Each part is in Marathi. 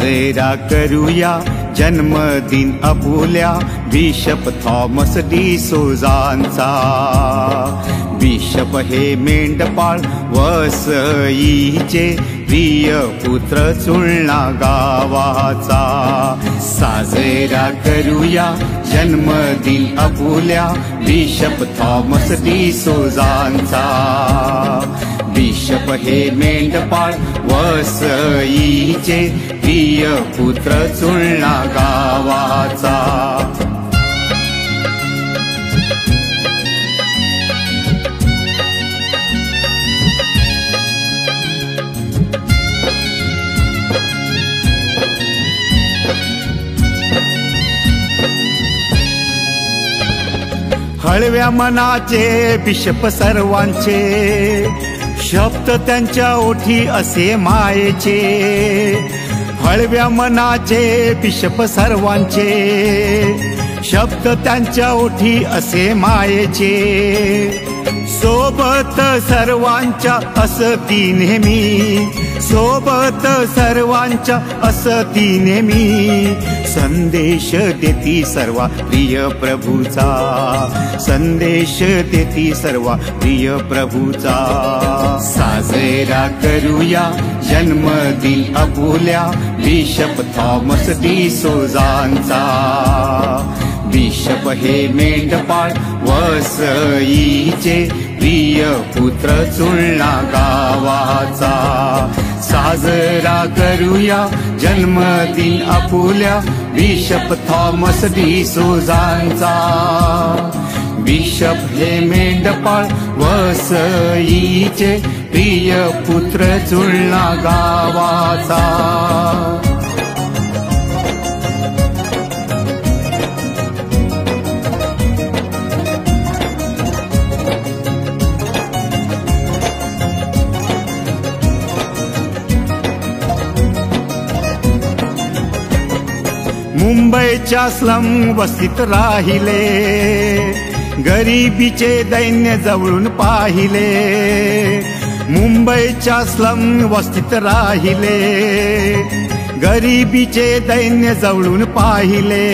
साजरा करूया जन्मदिन अपुल्या बिशप थॉमस डिसोजांचा। बिशप हे मेंढपाळ वसईचे प्रिय पुत्र चुळणा गावाचा। साजरा करूया जन्मदिन अपुल्या बिशप थॉमस डिसोजांचा। बिशप हे मेंढपाळ वसईचे प्रिय पुत्र चुळणा गावाचा। हळव्या मनाचे बिशप सर्वांचे, शब्द त्यांच्या ओठी असे मायेचे। हळव्या मनाचे बिशप सर्वांचे, शब्द त्यांच्या ओठी असे मायेचे। सोबत सर्वांच्या असती नेहमी, सोबत सर्वांच्या असती नेहमी। संदेश देती सर्वा प्रिय प्रभूचा, संदेश देती सर्वा प्रिय प्रभूचा। साजरा करूया जन्मदिन अपुल्या बिशप थॉमस डिसोजांचा। बिशप हे मेंढपाळ वसईचे प्रिय पुत्र चुळणा गावाचा। साजरा करूया जन्मदिन अपुल्या बिशप थॉमस डिसोजांचा। बिशप हे मेंढपाळ वसईचे प्रिय पुत्र चुळणा गावाचा। मुंबईच्या स्लम वस्तीत राहिले, गरिबीचे दैन्य जवळून पाहिले। मुंबईच्या स्लम वस्तीत राहिले, गरिबीचे दैन्य जवळून पाहिले।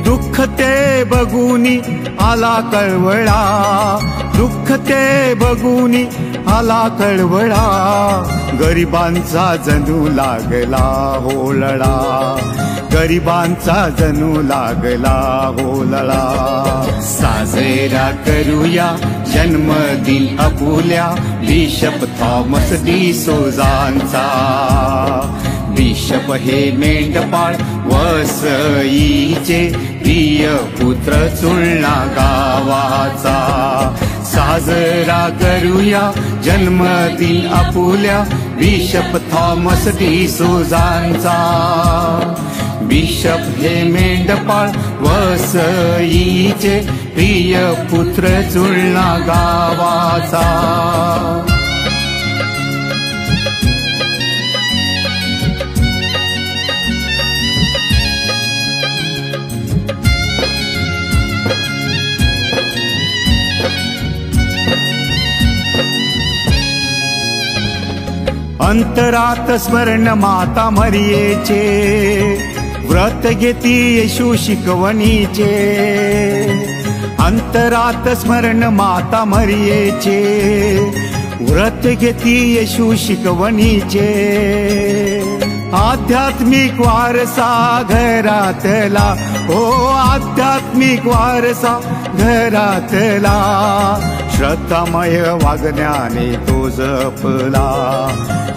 दुःख ते बघूनी आला कळवळा, दुःख ते बघूनी आला कळवळा। गरिबांचा जणू लागला होलळा, गरिबांचा जणू लागला होलळा। साजरा करूया जन्मदिन अपुल्या बिशप थॉमस डिसोजांचा। बिशप हे मेंढपाळ वसईचे प्रिय पुत्र चुळणा गावाचा। साजरा करूया जन्मदिन अपुल्या बिशप थॉमस डिसोजांचा। बिशप हे मेंढपाळ वसईचे प्रिय पुत्र चुळणा गावाचा। अंतरात स्मरण माता मरियेचे, व्रत घेती येशू शिकवणीचे। अंतरात स्मरण माता मरियेचे, व्रत घेती येशू शिकवणीचे। आध्यात्मिक वारसा घरातला, ओ आध्यात्मिक वारसा घरातला। श्रद्धामय वागण्याने तो जपला,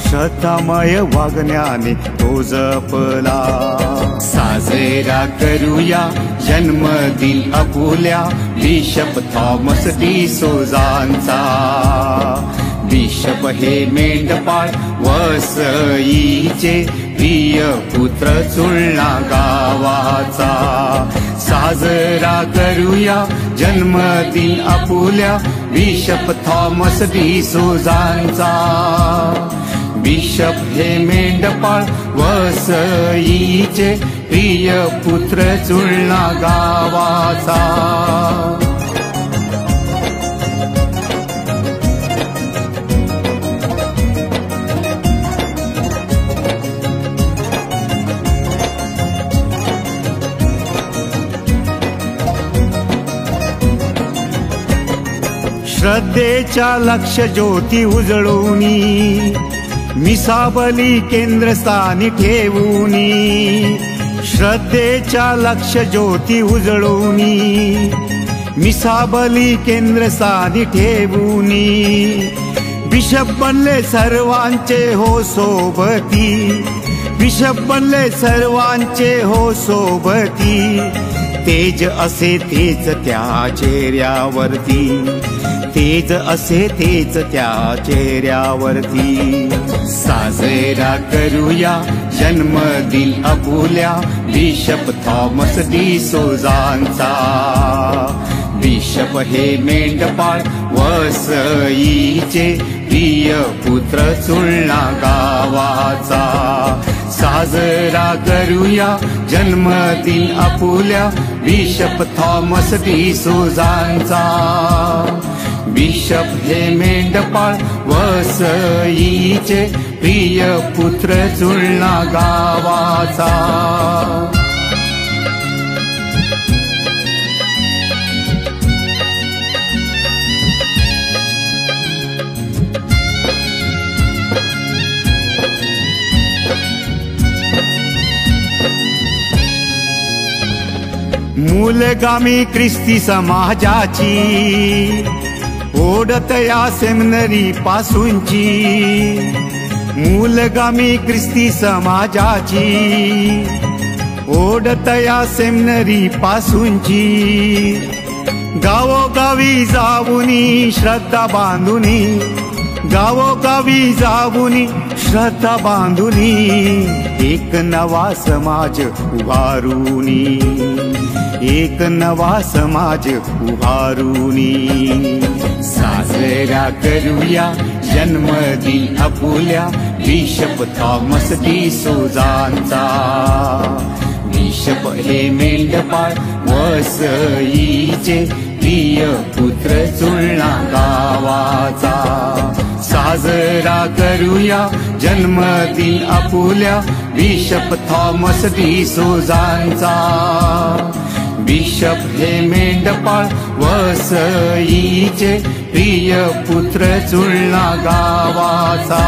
श्रद्धामय वागण्याने तो जपला। साजरा करूया जन्मदिन अपुल्या बिशप थॉमस डिसोजांचा। बिशप हे मेंढपाळ वसईचे प्रिय पुत्र चुळणा गावाचा। साजरा करूया जन्मदिन अपुल्या बिशप थॉमस डिसोजांचा। बिशप हे मेंढपाळ वसईचे प्रिय पुत्र चुळणा गावाचा। श्रद्धेच्या लक्ष ज्योती उजळूनी मिसाबली केंद्रस्थानी ठेवूनी श्रद्धेच्या लक्ष ज्योती उजळूनी मिसाबली केंद्रस्थानी ठेवूनी बिशप बनले सर्वांचे हो सोबती बिशप बनले सर्वांचे हो सोबती तेज असे तेज त्या चेहऱ्यावरती तेज असे तेज त्या चेहऱ्यावरती साजरा करूया जन्मदिन अपुल्या बिशप थॉमस डिसोजांचा बिशप हे मेंढपाळ वसईचे प्रिय पुत्र चुलना गावाचा साजरा करूया जन्मदिन अपुल्या बिशप थॉमस डिसोजांचा बिशप हे मेंढपाळ वसईचे प्रिय पुत्र चुलना गावाचा मूलगामी ख्रिस्ती समाजाची ओढत या सेमिनरी पासूनची मूलगामी ख्रिस्ती समाजाची ओढत या सेमिनरी पासूनची गावोगावी जाऊनी श्रद्धा बांधुनी गावोगावी जाऊनी श्रद्धा बांधुनी एक नवा समाज उभारूनी एक नवा समाज उभारूनी साजरा करूया जन्मदिन अपुल्या बिशप थॉमस डिसोजांचा बिशप हे मेंढपाळ वसईचे प्रिय पुत्र चुलना गावाचा साजरा करूया जन्मदिन अपुल्या बिशप थॉमस डिसोजांचा बिशप हे मेंढपाळ वसईचे प्रिय पुत्र चुलना गावाचा